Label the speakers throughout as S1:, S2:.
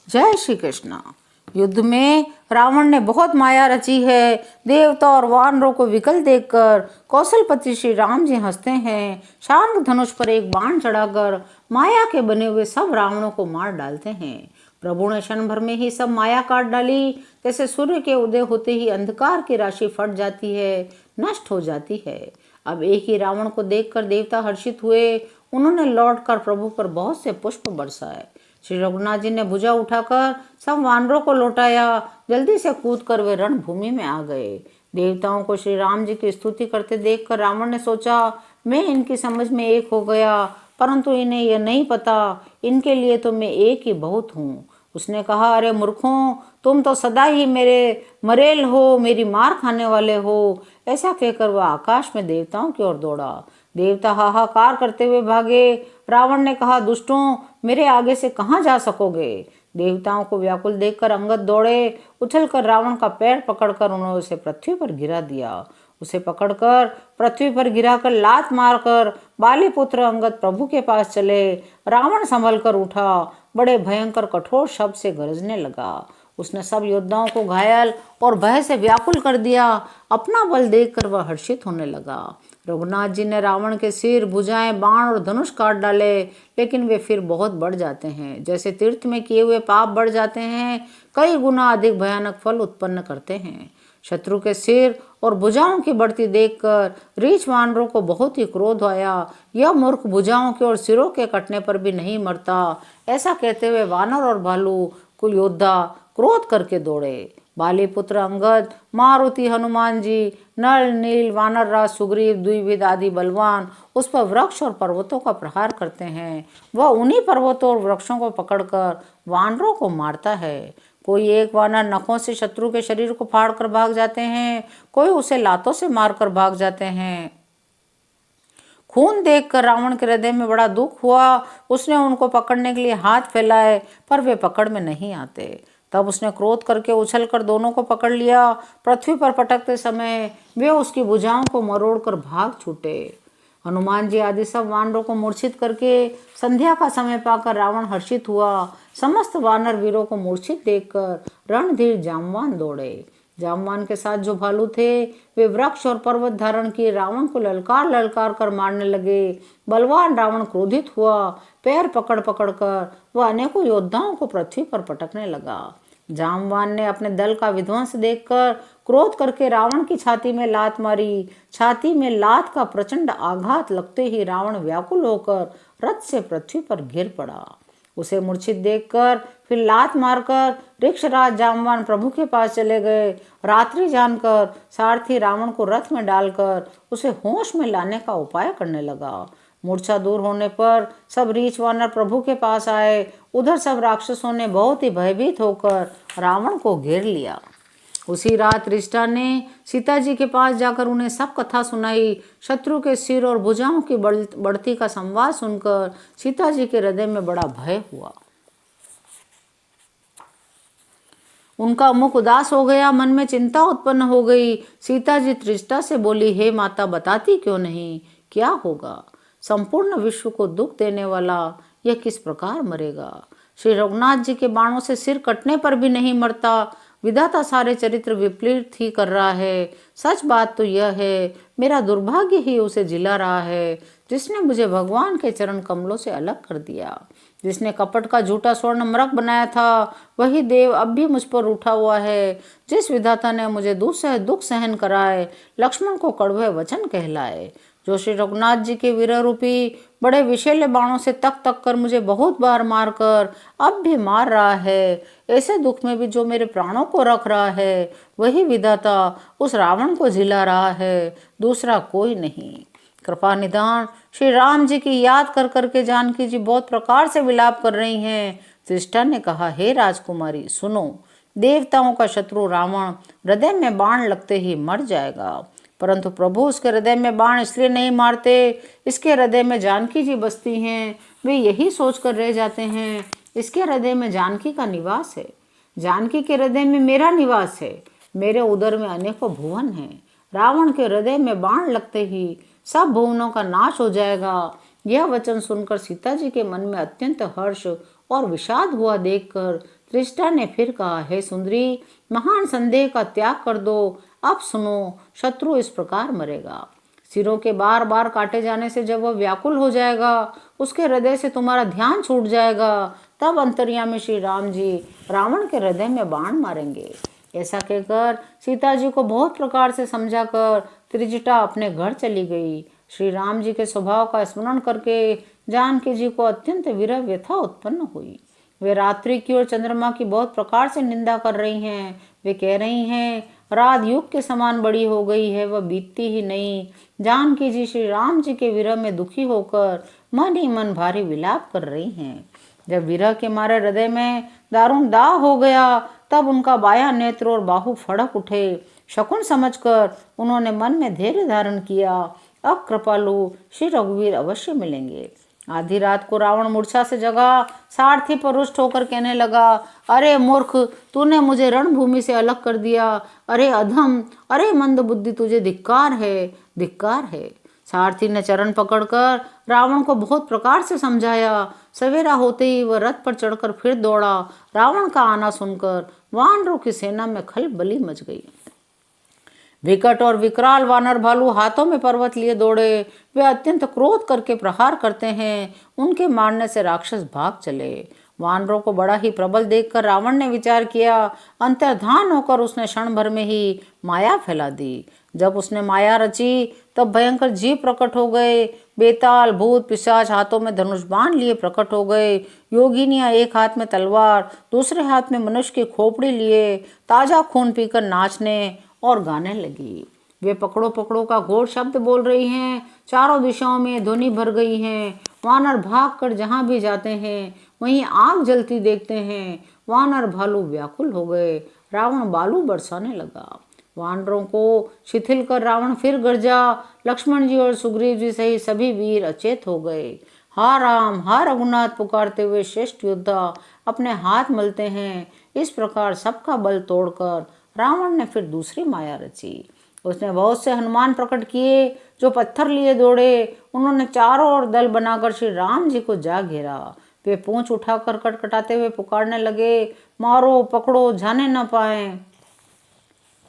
S1: जय श्री कृष्ण। युद्ध में रावण ने बहुत माया रची है। देवता और वानरों को विकल देखकर कौशलपति श्री राम जी हंसते हैं। शार्ंग धनुष पर एक बाण चढ़ाकर माया के बने हुए सब रावणों को मार डालते हैं। प्रभु ने क्षण भर में ही सब माया काट डाली। जैसे सूर्य के उदय होते ही अंधकार की राशि फट जाती है, नष्ट हो जाती है। अब एक ही रावण को देखकर देवता हर्षित हुए। उन्होंने लौटकर प्रभु पर बहुत से पुष्प बरसाए। श्री रघुनाथ जी ने भुजा उठाकर सब वानरों को लौटाया। जल्दी से कूदकर वे रणभूमि में आ गए। देवताओं को श्री राम जी की स्तुति करते देखकर रावण ने सोचा, मैं इनकी समझ में एक हो गया, परंतु इन्हें यह नहीं पता इनके लिए तो मैं एक ही बहुत हूँ। उसने कहा, अरे मूर्खों, तुम तो सदा ही मेरे मरेल हो, मेरी मार खाने वाले हो। ऐसा कहकर वह आकाश में देवताओं की ओर दौड़ा। देवता हाहाकार करते हुए भागे। रावण ने कहा, दुष्टों, मेरे आगे से कहाँ जा सकोगे। देवताओं को व्याकुल देखकर अंगद दौड़े। उछलकर रावण का पैर पकड़कर उन्होंने उसे पृथ्वी पर गिरा दिया। उसे पकड़कर पृथ्वी पर गिराकर लात मारकर बालीपुत्र अंगद प्रभु के पास चले। रावण संभल कर उठा, बड़े भयंकर कठोर शब्द से गरजने लगा। उसने सब योद्धाओं को घायल और भय से व्याकुल कर दिया। अपना बल देखकर वह हर्षित होने लगा। रघुनाथ जी ने रावण के सिर, भुजाएं, बाण और धनुष काट डाले, लेकिन वे फिर बहुत बढ़ जाते हैं। जैसे तीर्थ में किए हुए पाप बढ़ जाते हैं, कई गुना अधिक भयानक फल उत्पन्न करते हैं। शत्रु के सिर और भुजाओं की बढ़ती देखकर रीछ वानरों को बहुत ही क्रोध आया। यह मूर्ख भुजाओं के और सिरों के कटने पर भी नहीं मरता। ऐसा कहते हुए वानर और भालू कुल योद्धा क्रोध करके दौड़े। बाली पुत्र अंगद, मारुति, हनुमान जी, नल, नील, वानर राज सुग्रीव, द्विविध आदि बलवान उस पर वृक्ष और पर्वतों का प्रहार करते हैं। वह उन्हीं पर्वतों और वृक्षों को पकड़कर वानरों को मारता है। कोई एक वानर नखों से शत्रु के शरीर को फाड़कर भाग जाते हैं, कोई उसे लातों से मारकर भाग जाते हैं। खून देखकर रावण के हृदय में बड़ा दुख हुआ। उसने उनको पकड़ने के लिए हाथ फैलाए, पर वे पकड़ में नहीं आते। तब उसने क्रोध करके उछलकर दोनों को पकड़ लिया। पृथ्वी पर पटकते समय वे उसकी भुजाओं को मरोड़कर भाग छूटे। हनुमान जी आदि सब वानरों को मूर्छित करके संध्या का समय पाकर रावण हर्षित हुआ। समस्त वानर वीरों को मूर्छित देखकर रणधीर जामवान दौड़े। जामवान के साथ जो भालू थे, वे वृक्ष और पर्वत धारण किए रावण को ललकार ललकार कर मारने लगे। बलवान रावण क्रोधित हुआ। पैर पकड़ पकड़ कर वह अनेकों योद्धाओं को पृथ्वी पर पटकने लगा। जामवान ने अपने दल का विध्वंस देखकर क्रोध करके रावण की छाती में लात मारी। छाती में लात का प्रचंड आघात लगते ही रावण व्याकुल होकर रथ से पृथ्वी पर गिर पड़ा। उसे मूर्छित देखकर फिर लात मारकर ऋक्षराज जामवान प्रभु के पास चले गए। रात्रि जानकर सारथी रावण को रथ में डालकर उसे होश में लाने का उपाय करने लगा। मूर्छा दूर होने पर सब रीछ वानर प्रभु के पास आए। उधर सब राक्षसों ने बहुत ही भयभीत होकर रावण को घेर लिया। उसी रात रिष्टा ने सीता जी के पास जाकर उन्हें सब कथा सुनाई। शत्रु के सिर और भुजाओं की बढ़ती का संवाद सुनकर सीता जी के हृदय में बड़ा भय हुआ। उनका मुख उदास हो गया, मन में चिंता उत्पन्न हो गई। सीता जी त्रिष्टा से बोली, हे माता, बताती क्यों नहीं, क्या होगा? संपूर्ण विश्व को दुख देने वाला यह किस प्रकार मरेगा? श्री रघुनाथ जी के बाणों से सिर कटने पर भी नहीं मरता। विधाता सारे चरित्र विपरीत ही कर रहा है। सच बात तो यह है, मेरा दुर्भाग्य ही उसे जिला रहा है, जिसने मुझे भगवान के चरण कमलों से अलग कर दिया। जिसने कपट का झूठा स्वर्ण मृग बनाया था, वही देव अब भी मुझ पर उठा हुआ है। जिस विधाता ने मुझे दुख सहन कराए, लक्ष्मण को कड़वे वचन कहलाए, जो श्री रघुनाथ जी के वीर रूपी बड़े विषैले बाणों से तक तक कर मुझे बहुत बार मारकर अब भी मार रहा है, ऐसे दुख में भी जो मेरे प्राणों को रख रहा है, वही विधाता उस रावण को झिला रहा है, दूसरा कोई नहीं। कृपा निधान श्री राम जी की याद कर करके जानकी जी बहुत प्रकार से विलाप कर रही हैं। त्रिष्टा ने कहा, हे राजकुमारी, सुनो, देवताओं का शत्रु रावण हृदय में बाण लगते ही मर जाएगा, परंतु प्रभु उसके हृदय में बाण इसलिए नहीं मारते, इसके हृदय में जानकी जी बसती हैं। वे यही सोच कर रह जाते हैं, इसके हृदय में जानकी का निवास है, जानकी के हृदय में मेरा निवास है, मेरे उदर में अनेकों भुवन हैं। रावण के हृदय में बाण लगते ही सब भुवनों का नाश हो जाएगा। यह वचन सुनकर सीता जी के मन में अत्यंत हर्ष और विषाद हुआ देखकर त्रिजटा ने फिर कहा, हे सुंदरी, महान संदेह का त्याग कर दो। अब सुनो, शत्रु इस प्रकार मरेगा। सिरों के बार बार काटे जाने से जब वह व्याकुल हो जाएगा, उसके हृदय से तुम्हारा ध्यान छूट जाएगा, तब अंतर्यामी श्री राम जी रावण के हृदय में बाण मारेंगे। ऐसा कहकर सीता जी को बहुत प्रकार से समझाकर त्रिजटा अपने घर चली गई। श्री राम जी के स्वभाव का स्मरण करके जानकी जी को अत्यंत विरह व्यथा उत्पन्न हुई। वे रात्रि की और चंद्रमा की बहुत प्रकार से निंदा कर रही हैं। वे कह रही हैं, रात युग के समान बड़ी हो गई है, वह बीतती ही नहीं। जानकी जी श्री राम जी के विरह में दुखी होकर मन ही मन भारी विलाप कर रही हैं। जब विरह के मारे हृदय में दारुण दाह हो गया, तब उनका बायां नेत्र और बाहु फड़क उठे। शकुन समझकर उन्होंने मन में धैर्य धारण किया, अब कृपालु श्री रघुवीर अवश्य मिलेंगे। आधी रात को रावण मूर्छा से जगा, सारथी पर रुष्ट होकर कहने लगा, अरे मूर्ख, तूने मुझे रणभूमि से अलग कर दिया। अरे अधम, अरे मंद बुद्धि, तुझे धिक्कार है, धिक्कार है। सारथी ने चरण पकड़कर रावण को बहुत प्रकार से समझाया। सवेरा होते ही वह रथ पर चढ़कर फिर दौड़ा। रावण का आना सुनकर वानरों की सेना में खलबली मच गई। विकट और विकराल वानर भालू हाथों में पर्वत लिए दौड़े। वे अत्यंत क्रोध करके प्रहार करते हैं। उनके मारने से राक्षस भाग चले। वानरों को बड़ा ही प्रबल देखकर रावण ने विचार किया। अंतर्धान होकर उसने क्षण भर में ही माया फैला दी। जब उसने माया रची, तब भयंकर जीव प्रकट हो गए। बेताल, भूत, पिशाच हाथों में धनुष बाण लिए प्रकट हो गए। योगिनियां एक हाथ में तलवार, दूसरे हाथ में मनुष्य की खोपड़ी लिए ताजा खून पीकर नाचने और गाने लगी। वे पकड़ो पकड़ो का घोर शब्द बोल रही हैं। चारों दिशाओं में ध्वनि भर गई है। वानर भाग कर जहां भी जाते हैं वहीं आग जलती देखते हैं। वानर भालू व्याकुल हो गए। रावण बालू बरसाने लगा। वानरों को शिथिल कर रावण फिर गरजा। लक्ष्मण जी और सुग्रीव जी सहित सभी वीर अचेत हो गए। हा राम, हा रघुनाथ पुकारते हुए श्रेष्ठ योद्धा अपने हाथ मलते हैं। इस प्रकार सबका बल तोड़कर रावण ने फिर दूसरी माया रची। उसने बहुत से हनुमान प्रकट किए जो पत्थर लिए दौड़े। उन्होंने चारों ओर दल बनाकर श्री राम जी को जा घेरा। वे पूंछ उठाकर कटकटाते हुए पुकारने लगे, मारो पकड़ो, जाने न पाए।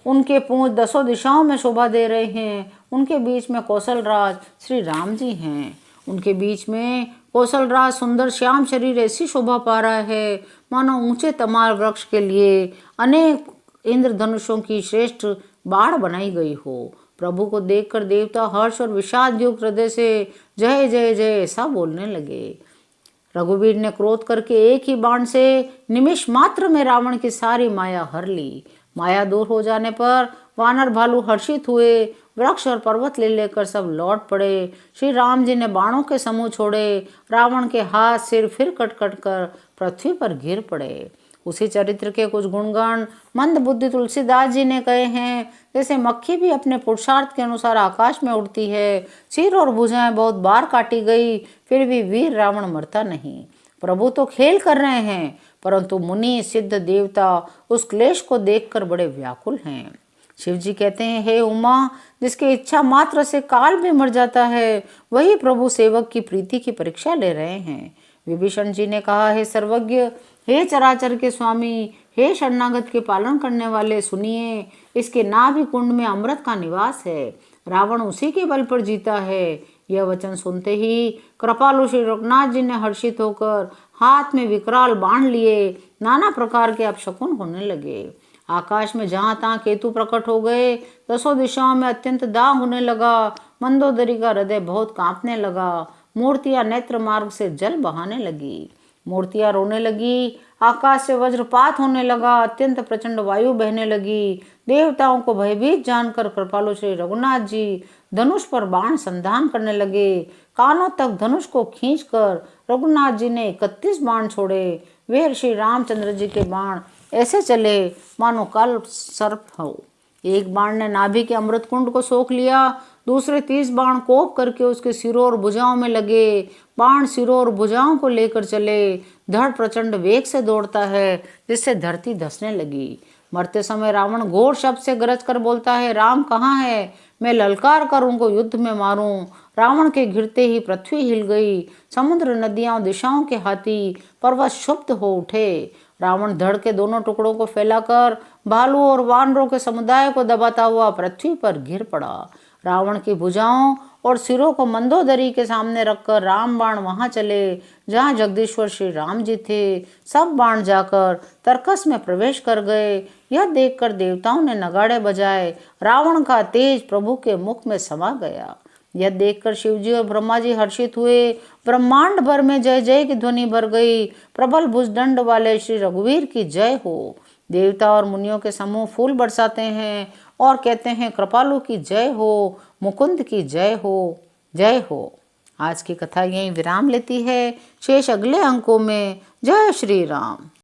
S1: उनके पूंछ दसों दिशाओं में शोभा दे रहे हैं। उनके बीच में कौशलराज श्री राम जी हैं। उनके बीच में कौशलराज सुंदर श्याम शरीर ऐसी शोभा पा रहा है मानो ऊंचे तमाल वृक्ष के लिए अनेक इंद्रधनुषों की श्रेष्ठ बाढ़ बनाई गई हो। प्रभु को देखकर देवता हर्ष और विषाद युक्त हृदय से जय जय जय ऐसा बोलने लगे। रघुवीर ने क्रोध करके एक ही बाण से निमिष मात्र में रावण की सारी माया हर ली। माया दूर हो जाने पर वानर भालू हर्षित हुए। वृक्ष और पर्वत ले लेकर सब लौट पड़े। श्री राम जी ने बाणों के समूह छोड़े। रावण के हाथ सिर फिर कट कट कर पृथ्वी पर गिर पड़े। उसी चरित्र के कुछ गुणगान मंद बुद्धि तुलसीदास जी ने कहे हैं। जैसे मक्खी भी अपने पुरुषार्थ के अनुसार आकाश में उड़ती है, सिर और भुजाएं बहुत बार काटी गई, फिर भी वीर रावण मरता नहीं। प्रभु तो खेल कर रहे हैं, परंतु मुनि सिद्ध देवता उस क्लेश को देखकर बड़े व्याकुल हैं। शिव जी कहते हैं, हे उमा, जिसकी इच्छा मात्र से काल भी मर जाता है, वही प्रभु सेवक की प्रीति की परीक्षा ले रहे हैं। विभीषण जी ने कहा, हे सर्वज्ञ, हे चराचर के स्वामी, हे शरणागत के पालन करने वाले, सुनिए, इसके नाभि कुंड में अमृत का निवास है। रावण उसी के बल पर जीता है। यह वचन सुनते ही कृपालु श्री रघुनाथ जी ने हर्षित होकर हाथ में विकराल बाण लिए नाना प्रकार के अपशकुन होने लगे। आकाश में जहां तहां केतु प्रकट हो गए। दसों दिशाओं में अत्यंत दाह होने लगा। मंदोदरी का हृदय बहुत कांपने लगा। मूर्तियां नेत्र मार्ग से जल बहाने लगी। मूर्तियां रोने लगी। आकाश से वज्रपात होने लगा। अत्यंत प्रचंड वायु बहने लगी। देवताओं को भयभीत जानकर कृपालु श्री रघुनाथ जी धनुष पर बाण संधान करने लगे। कानों तक धनुष को खींचकर रघुनाथ जी ने 31 बाण छोड़े। वे श्री रामचंद्र जी के बाण ऐसे चले मानो कल सर्प हो। एक बाण ने नाभि के अमृत कुंड को सोख लिया। दूसरे 30 बाण कोप करके उसके सिरों और भुजाओं में लगे। बाण सिरों और भुजाओं को लेकर चले। धड़ प्रचंड वेग से दौड़ता है, जिससे धरती धंसने लगी। मरते समय रावण घोर शब्द से गरज कर बोलता है, राम कहाँ है? मैं ललकार कर उनको युद्ध में मारूं। रावण के घिरते ही पृथ्वी हिल गई। समुद्र, नदियां, दिशाओं के हाथी, पर्वत क्षुब्ध हो उठे। रावण धड़ के दोनों टुकड़ों को फैलाकर भालू और वानरों के समुदाय को दबाता हुआ पृथ्वी पर गिर पड़ा। रावण की भुजाओं और सिरों को मंदोदरी के सामने रखकर राम बाण वहां चले जहां जगदीश्वर श्री राम जी थे। सब बाण जाकर तरकस में प्रवेश कर गए। यह देखकर देवताओं ने नगाड़े बजाए। रावण का तेज प्रभु के मुख में समा गया। यह देखकर शिवजी और ब्रह्मा जी हर्षित हुए। ब्रह्मांड भर में जय जय की ध्वनि भर गई। प्रबल भुजदंड वाले श्री रघुवीर की जय हो। देवता और मुनियों के समूह फूल बरसाते हैं और कहते हैं कृपालु की जय हो, मुकुंद की जय हो, जय हो। आज की कथा यहीं विराम लेती है। शेष अगले अंकों में। जय श्री राम।